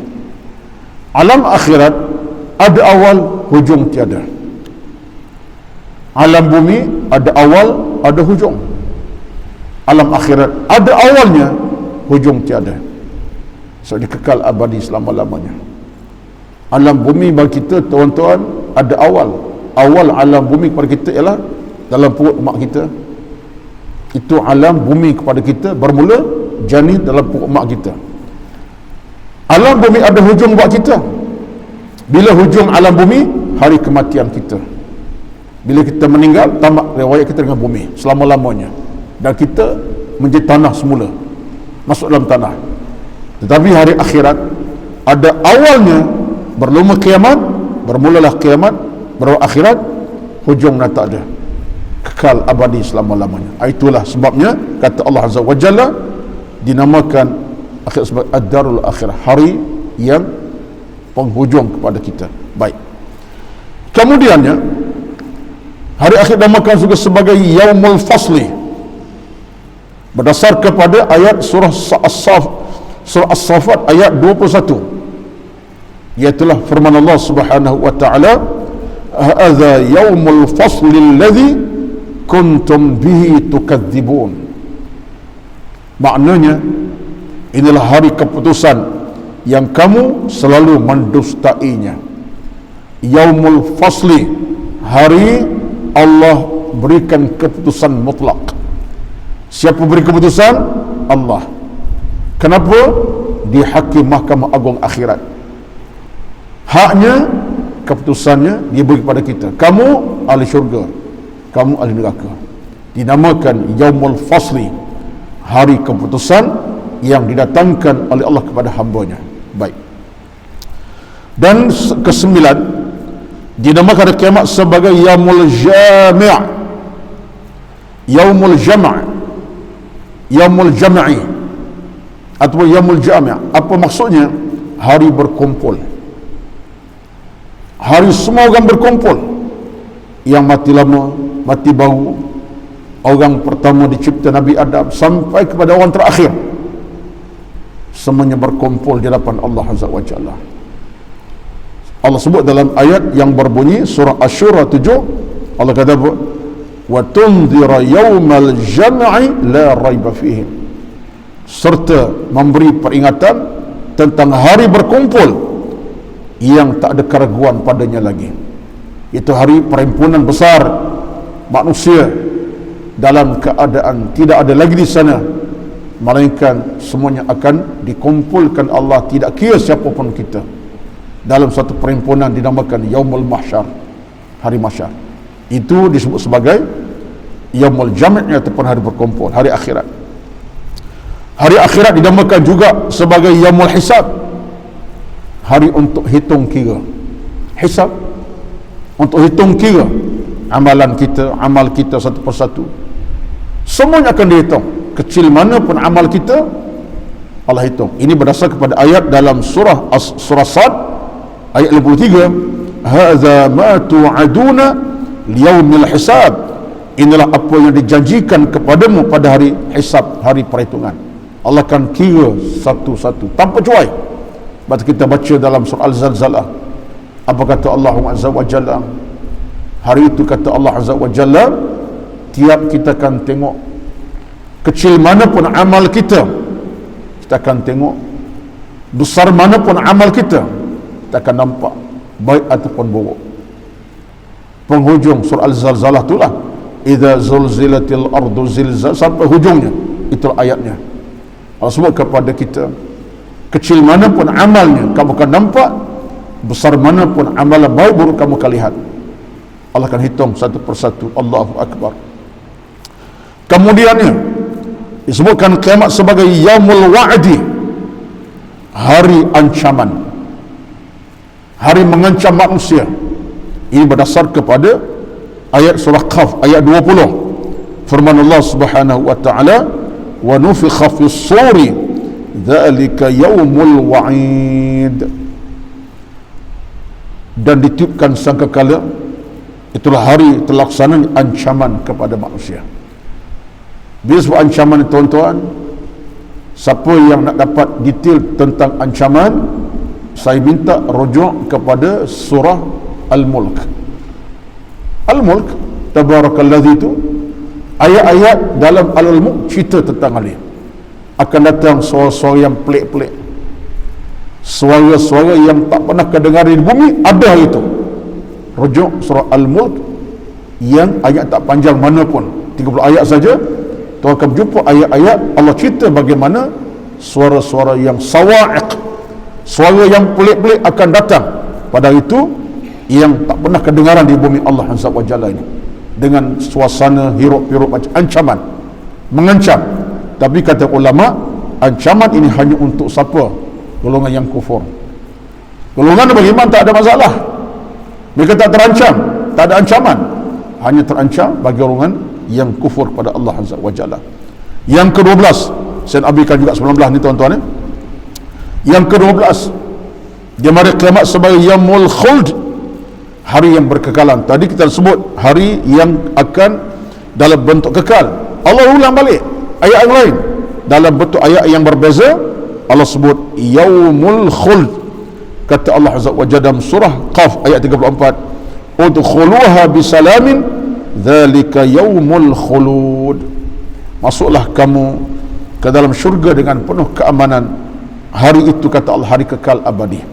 Alam akhirat ada awal, hujung tiada. Alam bumi ada awal, ada hujung. Alam akhirat ada awalnya, hujung tiada. So dia kekal abadi selama-lamanya. Alam bumi bagi kita, tuan-tuan, ada awal. Awal alam bumi kepada kita ialah dalam perut mak kita. Itu alam bumi kepada kita bermula janin dalam perut mak kita. Alam bumi ada hujung buat kita. Bila hujung alam bumi, hari kematian kita. Bila kita meninggal, tamat riwayat kita dengan bumi selama-lamanya, dan kita menjadi tanah semula, masuk dalam tanah. Tetapi hari akhirat ada awalnya, berlumah kiamat, bermulalah kiamat, baru akhirat, hujung dah tak ada, kekal abadi selama-lamanya. Itulah sebabnya kata Allah Azza wa Jalla dinamakan akhirat sebagai ad-darul akhirah, hari yang penghujung kepada kita. Baik, kemudiannya hari akhir dinamakan juga sebagai yaumul fasli berdasar kepada ayat surah As-Saffat ayat 21, iaitulah firman Allah Subhanahu wa taala, hadza yaumul fasli alladhi kuntum bihi tukadzibun. Maknanya, inilah hari keputusan yang kamu selalu mendustainya. Yaumul fasli, hari Allah berikan keputusan mutlak. Siapa beri keputusan? Allah. Kenapa? Di hakim Mahkamah Agung akhirat. Haknya, keputusannya dia beri kepada kita. Kamu ahli syurga, kamu ahli neraka. Dinamakan yaumul fasli, hari keputusan yang didatangkan oleh Allah kepada hamba-Nya. Baik. Dan kesembilan, dinamakan kiamat sebagai yaumul jami'. Yaumul jami', yaumul jami'i atau yaumul jami'. Apa maksudnya? Hari berkumpul. Hari semua orang berkumpul. Yang mati lama, mati baru, orang pertama dicipta Nabi Adam sampai kepada orang terakhir, semuanya berkumpul di hadapan Allah Azza wa Jalla. Allah sebut dalam ayat yang berbunyi surah Asy-Syura 7, Allah kata apa? Wa tunzira yaumal jam'i la raiba fihi, serta memberi peringatan tentang hari berkumpul yang tak ada keraguan padanya lagi. Itu hari perhimpunan besar manusia dalam keadaan tidak ada lagi di sana, melainkan semuanya akan dikumpulkan Allah, tidak kira siapapun kita, dalam satu perhimpunan dinamakan Yaumul Mahsyar, hari mahsyar. Itu disebut sebagai Yaumul Jami' ataupun hari berkumpul, hari akhirat. Hari akhirat dinamakan juga sebagai Yaumul Hisab, hari untuk hitung kira. Hisab, untuk hitung kira amalan kita, amal kita satu persatu, semuanya akan dihitung. Kecil mana pun amal kita, Allah hitung. Ini berdasar kepada ayat dalam surah Sad ayat 53, hadza ma tu'aduna liyaumil hisab, inilah apa yang dijanjikan kepadamu pada hari hisab, hari perhitungan. Allah akan kira satu-satu tanpa cuai. Baca kita baca dalam surah Al-Zalzalah, apa kata Allah Azza wa Jalla? Hari itu kata Allah Azza wa Jalla, tiap kita akan tengok, kecil mana pun amal kita, kita akan tengok. Besar mana pun amal kita, kita akan nampak, baik ataupun buruk. Penghujung surah Al-Zalzalah itulah, idza zulzilatil ardu zilzal, sampai hujungnya. Itulah ayatnya. Allah sebut kepada kita, kecil mana pun amalnya kamu akan nampak, besar mana pun amalan baik buruk kamu akan lihat. Allah akan hitung satu persatu. Allahu Akbar. Kemudiannya disebutkan kiamat sebagai yaumul wa'di, hari ancaman, hari mengancam manusia. Ini berdasar kepada ayat surah Qaf ayat 20, firman Allah Subhanahu wa taala, wa nufikha fis suri dzalika yaumul wa'id. dan ditiupkan sangkakala, itulah hari terlaksananya ancaman kepada manusia. Bila sebut ancaman ni tuan-tuan, siapa yang nak dapat detail tentang ancaman, saya minta rujuk kepada surah Al-Mulk. Al-Mulk, tabarakalladzi, itu ayat-ayat dalam Al-Mulk cerita tentang hal ini. Akan datang suara-suara yang pelik-pelik, suara-suara yang tak pernah kedengar di bumi, ada itu. Rujuk surah Al-Mulk yang ayat tak panjang mana pun, 30 ayat saja, tuan akan jumpa ayat-ayat Allah cerita bagaimana suara-suara yang sawa'iq, suara yang pelik-pelik akan datang pada itu, yang tak pernah kedengaran di bumi Allah Azza wa Jalla ini, dengan suasana hiruk-pikuk macam ancaman, mengancam. Tapi kata ulama, ancaman ini hanya untuk siapa? Golongan yang kufur. Golongan beriman tak ada masalah, mereka tak terancam, tak ada ancaman. Hanya terancam bagi golongan yang kufur pada Allah Azza wa Jalla. Yang ke-12, saya ambilkan juga 19 ni tuan-tuan ya. Yang ke-12, dia hari kiamat sebagai yaumul khuld, hari yang berkekalan. Tadi kita sebut hari yang akan dalam bentuk kekal. Allah ulang balik ayat yang lain dalam bentuk ayat yang berbeza. Allah sebut yaumul khuld. Kata Allah Azza wa Jalla dalam surah Qaf ayat 34, udkhuluha bisalamin dzalika yaumul khulud. Masuklah kamu ke dalam syurga dengan penuh keamanan. Hari itu, kata Allah, hari kekal abadi.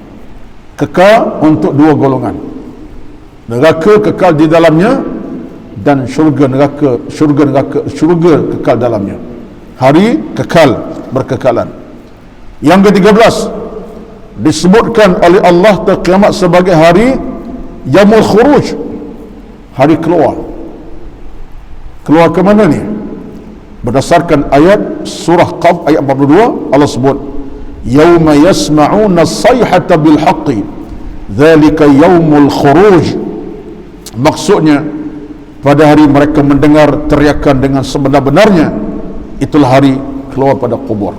Kekal untuk dua golongan, neraka kekal di dalamnya, dan syurga neraka, syurga kekal dalamnya. Hari kekal, berkekalan. Yang ke-13 disebutkan oleh Allah terkiamat sebagai hari yaumul khuruj, hari keluar. Keluar ke mana ni? Berdasarkan ayat surah Qaf ayat 42, Allah sebut yauma yasma'una as-sayhata bil haqqi dzalika yaumul khuruj. Maksudnya pada hari mereka mendengar teriakan dengan sebenar-benarnya, itulah hari keluar pada kubur.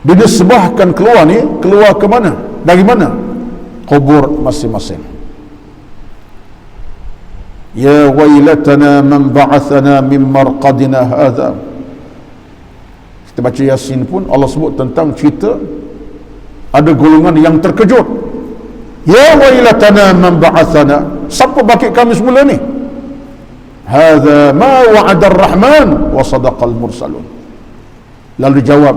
Disebahkan keluar ni, keluar ke mana? Dari mana? Kubur masing-masing. Ya wailatana man ba'athana min marqadina hadha. Kita baca Yasin pun Allah sebut tentang cerita ada golongan yang terkejut. Ya wailatana man ba'athana, siapa bangkit kami semula ni? Hadha ma wa'ada ar-rahman wa sadaqa al-mursalun. Lalu dijawab,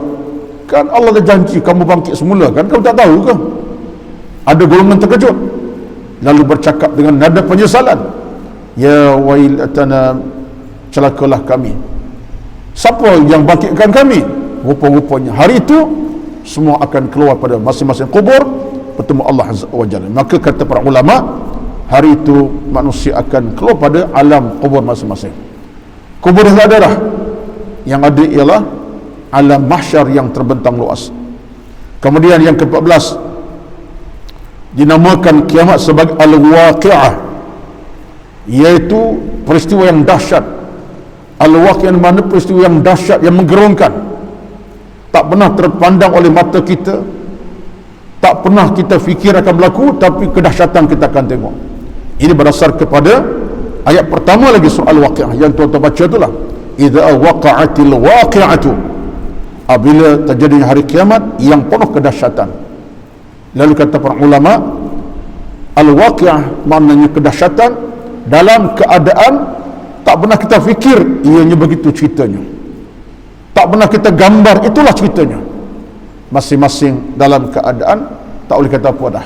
kan Allah dah janji kamu bangkit semula, kan kamu tak tahu ke? Ada golongan terkejut, lalu bercakap dengan nada penyesalan, ya wailatana, celakalah kami. Siapa yang bangkitkan kami? Rupa-rupanya hari itu semua akan keluar pada masing-masing kubur bertemu Allah Azza wa Jalla. Maka kata para ulama, hari itu manusia akan keluar pada alam kubur masing-masing. Kubur yang tak ada dah, yang ada ialah alam mahsyar yang terbentang luas. Kemudian yang ke-14 dinamakan kiamat sebagai al-waqi'ah, iaitu peristiwa yang dahsyat. Al-waqi'ah mana peristiwa yang dahsyat, yang menggerunkan, tak pernah terpandang oleh mata kita, tak pernah kita fikir akan berlaku, tapi kedahsyatan kita akan tengok. Ini berdasar kepada ayat pertama lagi surah Al-Waqi'ah yang tuan-tuan baca itulah, idza waqa'atil waqi'atu, apabila terjadinya hari kiamat yang penuh kedahsyatan. Lalu kata para ulama, Al-Waqi'ah maknanya kedahsyatan dalam keadaan tak pernah kita fikir ianya begitu ceritanya, tak pernah kita gambar itulah ceritanya. Masing-masing dalam keadaan tak boleh kata apa dah.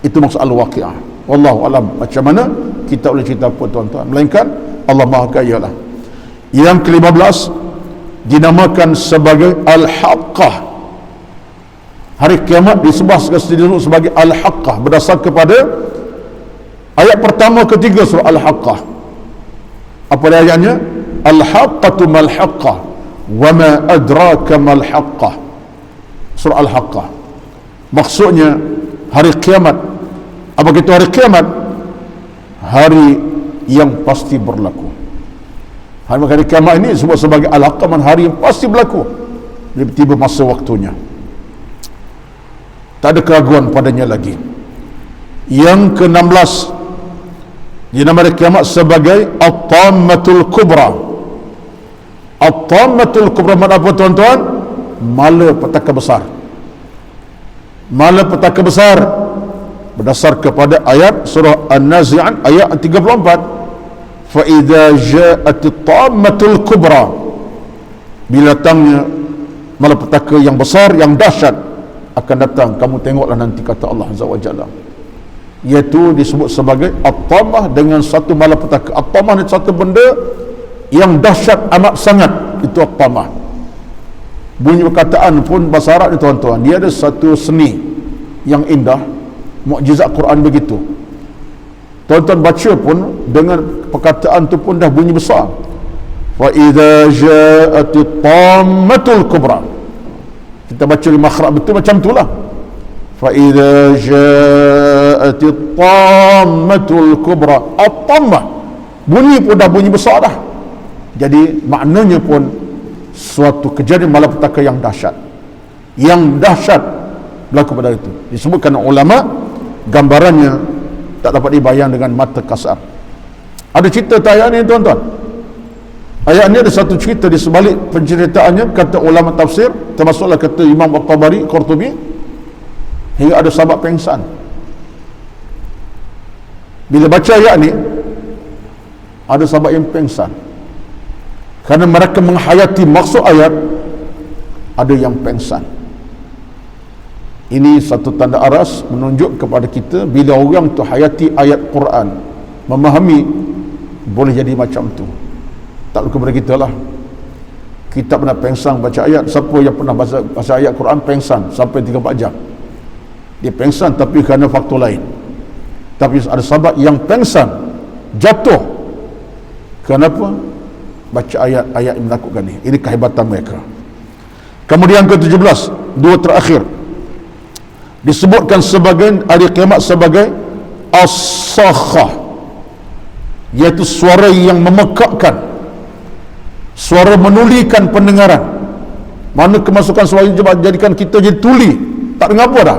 Itu maksud Al-Waqi'ah. Wallahu alam macam mana kita boleh cerita apa tuan-tuan, melainkan Allah Maha Kaya lah. Yang ke-15 dinamakan sebagai Al-Haqqah. Hari kiamat disebut sebagai Al-Haqqah berdasar kepada ayat pertama ketiga surah Al-Haqqah. Apa dia ayatnya? Al-Haqqatu mal-Haqqah wa ma adraka mal-Haqqah. Surah Al-Haqqah. Maksudnya hari kiamat. Apa itu hari kiamat? Hari yang pasti berlaku. Hari kiamat ini disebut sebagai Al-Haqqah, hari yang pasti berlaku. Tiba masa waktunya, tak ada keraguan padanya lagi. Yang ke-16 dinamakan kiamat sebagai At-Tammatul Kubra. At-Tammatul Kubra makna apa tuan-tuan? Malapetaka besar. Malapetaka besar berdasar kepada ayat surah An-Nazi'at ayat 34. Fa idza ja'atit tammatul kubra, bila datangnya malapetaka yang besar, yang dahsyat akan datang, kamu tengoklah nanti, kata Allah Azza wa Jalla. Iaitu disebut sebagai at-tamah dengan satu malapetaka. At-tamah ni satu benda yang dahsyat amat sangat, itu at-tamah. Bunyi perkataan pun bahasa Arab ni tuan-tuan, dia ada satu seni yang indah, mukjizat Quran begitu. Tuan-tuan baca pun dengan perkataan tu pun dah bunyi besar. Wa idza ja'atit tammatul kubra. Kita baca di makhraj betul macam itulah. Fa idza ja'atit tammatul kubra. At-tammah. Bunyi pun dah bunyi besar dah. Jadi maknanya pun suatu kejadian malapetaka yang dahsyat. Yang dahsyat berlaku pada itu. Disebutkan ulama, gambarannya tak dapat dibayang dengan mata kasar. Ada cerita ayat ni tuan-tuan. Ayat ni ada satu cerita di sebalik penceritaannya, kata ulama tafsir, termasuklah kata Imam At-Tabari, Qurtubi, hingga ada sahabat pengsan. Bila baca ayat ni, ada sahabat yang pengsan kerana mereka menghayati maksud ayat. Ada yang pengsan. Ini satu tanda aras menunjuk kepada kita, bila orang tu hayati ayat Quran, memahami, boleh jadi macam tu. Tak lupa kepada kita lah. Kita pernah pengsang baca ayat. Siapa yang pernah baca ayat Quran pengsan sampai 3-4 jam? Dia pengsan tapi kerana faktor lain. Tapi ada sahabat yang pengsan, jatuh. Kenapa? Baca ayat-ayat yang menakutkan ni. Ini kehebatan mereka. Kemudian ke-17, dua terakhir, disebutkan sebagai hari kiamat sebagai as-sakhah, iaitu suara yang memekakkan, suara menulikan pendengaran. Mana kemasukan suara jadikan kita jadi tuli, tak dengar apa dah,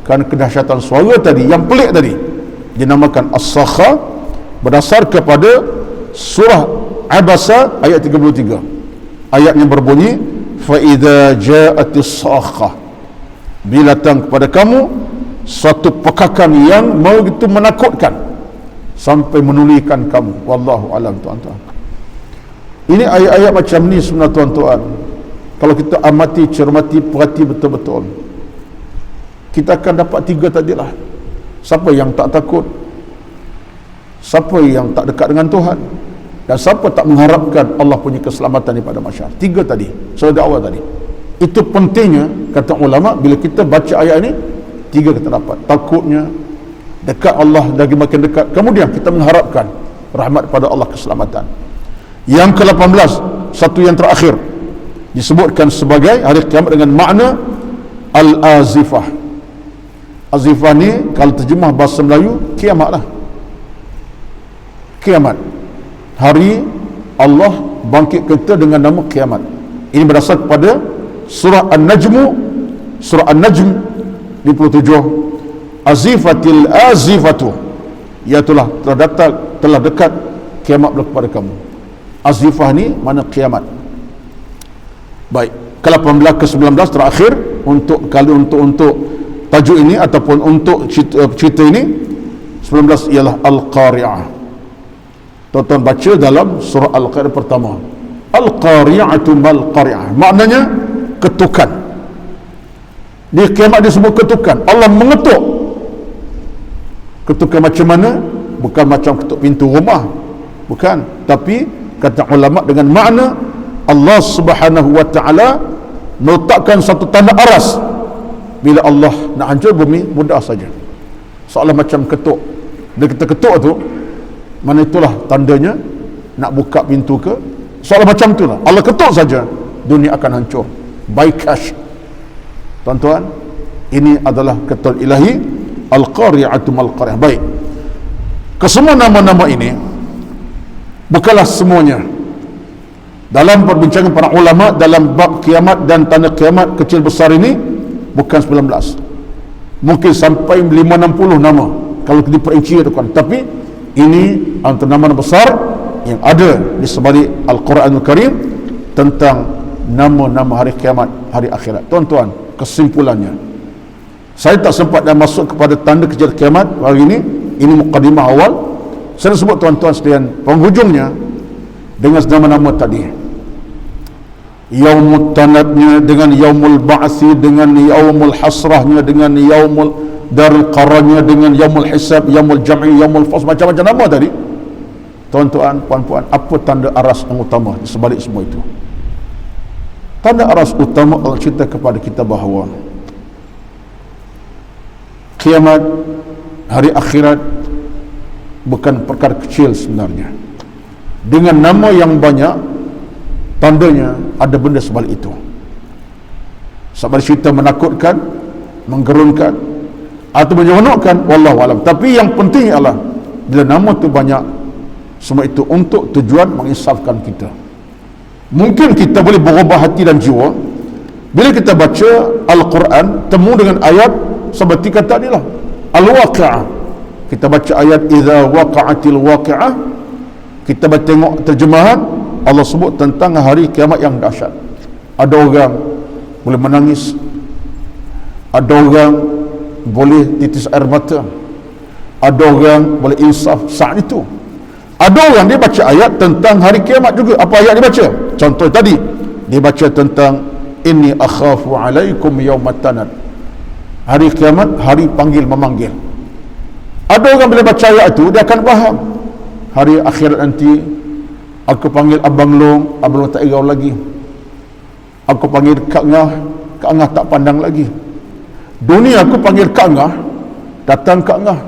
kerana kedahsyatan suara tadi yang pelik tadi. Dinamakan as-sakhah berdasar kepada surah Abasa ayat 33. Ayat yang berbunyi fa idza ja'atis sakhah, bila datang kepada kamu suatu pekakan yang begitu menakutkan sampai menulikan kamu. Wallahu alam tuan-tuan. Ini ayat-ayat macam ni sebenarnya tuan-tuan, kalau kita amati, cermati, perhati betul-betul, kita akan dapat tiga tadilah. Siapa yang tak takut, siapa yang tak dekat dengan Tuhan, dan siapa tak mengharapkan Allah punya keselamatan daripada masyarakat. Tiga tadi, sudah awal tadi. Itu pentingnya, kata ulama, bila kita baca ayat ini, tiga kita dapat. Takutnya, dekat Allah lagi makin dekat. Kemudian kita mengharapkan rahmat pada Allah, keselamatan. Yang ke-18, satu yang terakhir, disebutkan sebagai hari kiamat dengan makna Al-Azifah. Azifah ni kalau terjemah bahasa Melayu, kiamat lah. Kiamat, hari Allah bangkit kita dengan nama kiamat. Ini berdasar kepada surah An-Najmu, surah An-Najm 57. Azifatil azifatu, iaitulah telah dekat kiamat berlaku pada kamu. Azifah ni mana kiamat. Baik, ke-18 ke-19 terakhir untuk tajuk ini ataupun untuk cerita ini, 19 ialah Al-Qari'ah. Tuan-tuan baca dalam surah Al-Qari'ah pertama, Al-Qari'atu mal-Qari'ah, maknanya ketukan. Di kiamat disebut ketukan. Allah mengetuk. Ketukan macam mana? Bukan macam ketuk pintu rumah, bukan, tapi kata ulama dengan makna Allah Subhanahu wa ta'ala meletakkan satu tanda aras. Bila Allah nak hancur bumi, mudah saja, seolah macam ketuk. Dia kita ketuk tu, mana itulah tandanya nak buka pintu ke, seolah macam itulah. Allah ketuk saja, dunia akan hancur by cash. Tuan-tuan, ini adalah ketul ilahi, Al-Qari'atu mal-Qari'ah. Baik, kesemua nama-nama ini bukanlah semuanya dalam perbincangan para ulama dalam bab kiamat dan tanda kiamat kecil besar ini, bukan 19. Mungkin sampai 560 nama kalau diperinci itu kan. Tapi ini antara nama besar yang ada di sebalik Al-Quranul Karim tentang nama-nama hari kiamat, hari akhirat. Tuan-tuan, kesimpulannya, saya tak sempat dah masuk kepada tanda kejadian kiamat hari ini. Ini mukadimah awal. Saya sebut tuan-tuan sekalian, penghujungnya dengan nama-nama tadi. Yaumul tanadnya, dengan yaumul ba'si, dengan yaumul hasrahnya, dengan yaumul darul qararnya, dengan yaumul hisab, yaumul jam'i, yaumul fasl, macam-macam nama tadi. Tuan-tuan, puan-puan, apa tanda aras yang utama di sebalik semua itu? Tanda aras utama Allah cerita kepada kita bahawa kiamat, hari akhirat bukan perkara kecil sebenarnya. Dengan nama yang banyak, tandanya ada benda sebalik itu. Sebab cerita menakutkan, menggerunkan atau menyeronokkan, wallahu alam. Tapi yang penting ialah bila nama tu banyak, semua itu untuk tujuan menginsafkan kita. Mungkin kita boleh berubah hati dan jiwa bila kita baca Al-Quran, temu dengan ayat seperti kata inilah Al-Waqi'ah. Kita baca ayat idza waqa'atil waqi'ah, kita baca tengok terjemahan, Allah sebut tentang hari kiamat yang dahsyat. Ada orang boleh menangis, ada orang boleh titis air mata, ada orang boleh insaf saat itu. Ada orang dia baca ayat tentang hari kiamat juga. Apa ayat dia baca? Contoh tadi, dia baca tentang inni akhafu alaikum yaumat tanad, hari kiamat, hari panggil memanggil. Ada orang bila baca ayat itu, dia akan faham hari akhirat nanti, aku panggil Abang Long, Abang Long tak irau lagi. Aku panggil Kak Ngah, Kak Ngah tak pandang lagi. Dunia aku panggil Kak Ngah, datang Kak Ngah.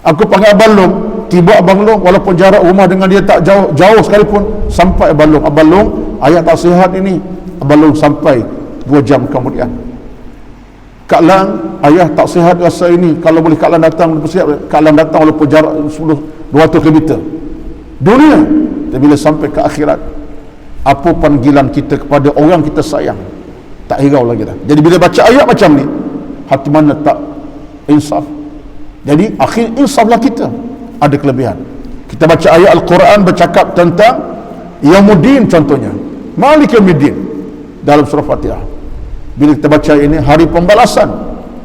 Aku panggil Abang Long, tiba Abang Long, walaupun jarak rumah dengan dia tak jauh sekalipun, sampai Abang Long. Abang Long, ayat tak sihat ini, Abang Long sampai 2 jam kemudian. Kak Lang, ayah tak sihat rasa ini, kalau boleh Kak Lang datang, Kak Lang datang walaupun jarak 200 km. Dunia. Dan bila sampai ke akhirat, apa panggilan kita kepada orang kita sayang, tak hirau lagi dah. Jadi bila baca ayat macam ni, hati mana tak insaf. Jadi akhir insaflah kita. Ada kelebihan. Kita baca ayat Al-Quran bercakap tentang Yaumuddin contohnya, Malik Yaumiddin dalam surah Fatihah. Bila kita baca ini hari pembalasan,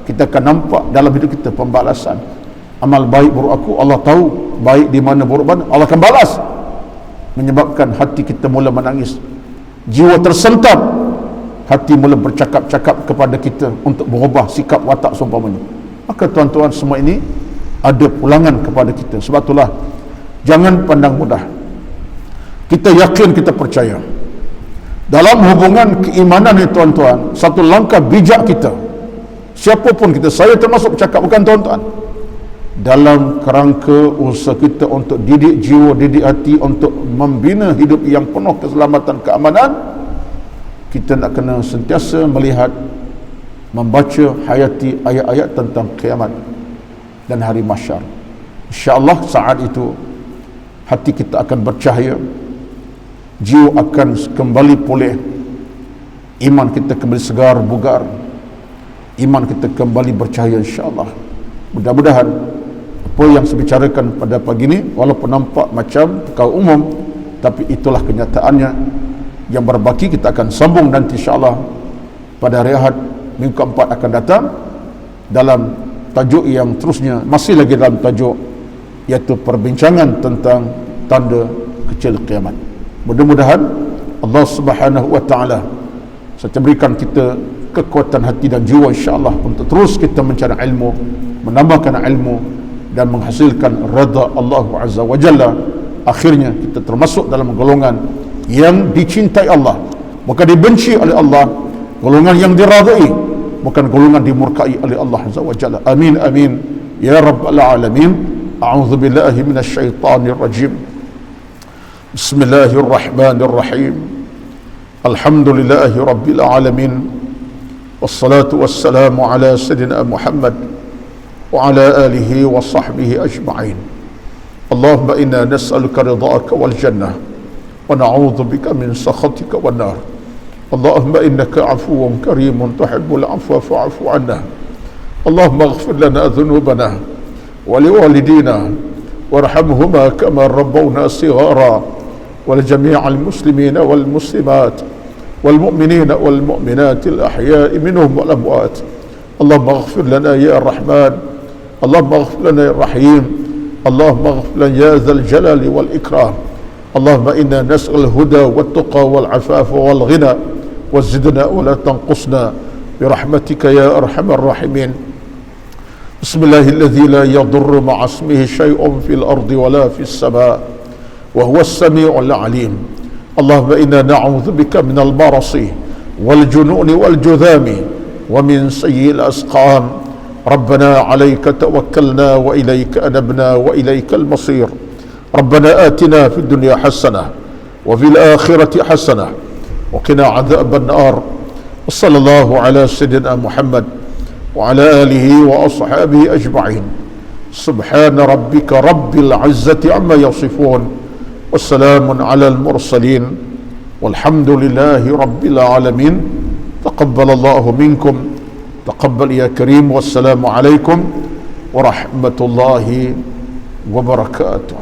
kita akan nampak dalam hidup kita pembalasan. Amal baik buruk aku, Allah tahu baik di mana buruk mana, Allah akan balas. Menyebabkan hati kita mula menangis, jiwa tersentam, hati mula bercakap-cakap kepada kita untuk berubah sikap watak seumpamanya. Maka tuan-tuan, semua ini ada pulangan kepada kita. Sebab itulah jangan pandang mudah. Kita yakin, kita percaya dalam hubungan keimanan ni tuan-tuan, satu langkah bijak kita, siapapun kita, saya termasuk bercakap, bukan tuan-tuan, dalam kerangka usaha kita untuk didik jiwa, didik hati, untuk membina hidup yang penuh keselamatan, keamanan, kita nak kena sentiasa melihat, membaca, hayati ayat-ayat tentang kiamat dan hari mahsyar. InsyaAllah saat itu hati kita akan bercahaya, jiwa akan kembali pulih, iman kita kembali segar bugar, iman kita kembali bercahaya insyaAllah. Mudah-mudahan apa yang saya bicarakan pada pagi ini, walaupun nampak macam perkara umum, tapi itulah kenyataannya. Yang berbaki kita akan sambung nanti insyaAllah pada hari Ahad minggu keempat akan datang, dalam tajuk yang terusnya, masih lagi dalam tajuk, iaitu perbincangan tentang tanda kecil kiamat. Mudah-mudahan Allah Subhanahu wa taala berikan kita kekuatan hati dan jiwa insyaAllah untuk terus kita mencari ilmu, menambahkan ilmu dan menghasilkan redha Allah Azza wa Jalla. Akhirnya kita termasuk dalam golongan yang dicintai Allah, bukan dibenci oleh Allah, golongan yang diradai, bukan golongan dimurkai oleh Allah Azza wa Jalla. Amin amin ya rabbal alamin. A'udzu billahi minasy syaithanir rajim. Bismillahirrahmanirrahim. Alhamdulillahi rabbil alamin. Wassalatu wassalamu ala sayyidina Muhammad wa ala alihi wa sahbihi ajma'in. Allahumma inna nas'aluka ridhaka wal jannah wa na'udzu bika min sakhatika wan nar. Allahumma innaka 'afuwun karimun tuhibbul 'afwa fa'fu 'anna. اللهم اغفر لنا ذنوبنا ولوالدينا وارحمهما كما ربونا صغارا، ولجميع المسلمين والمسلمات والمؤمنين والمؤمنات الأحياء منهم والأموات. اللهم اغفر لنا يا الرحمن، اللهم اغفر لنا يا الرحيم، اللهم اغفر لنا يا ذا الجلال والإكرام. اللهم إنا نسأل الهدى والتقى والعفاف والغنى، وزدنا ولا تنقصنا برحمتك يا أرحم الراحمين. بسم الله الذي لا يضر مع اسمه شيء في الأرض ولا في السماء وهو السميع العليم. اللهم إنا نعوذ بك من البرص والجنون والجذام ومن سيء الأسقام. ربنا عليك توكلنا وإليك أنبنا وإليك المصير. ربنا آتنا في الدنيا حسنة وفي الآخرة حسنة وقنا عذاب النار. وصلى الله على سيدنا محمد وعلى آله وأصحابه أجمعين. سبحان ربك رب العزة عما يصفون، والسلام على المرسلين، والحمد لله رب العالمين. تقبل الله منكم، تقبل يا كريم، والسلام عليكم ورحمة الله وبركاته.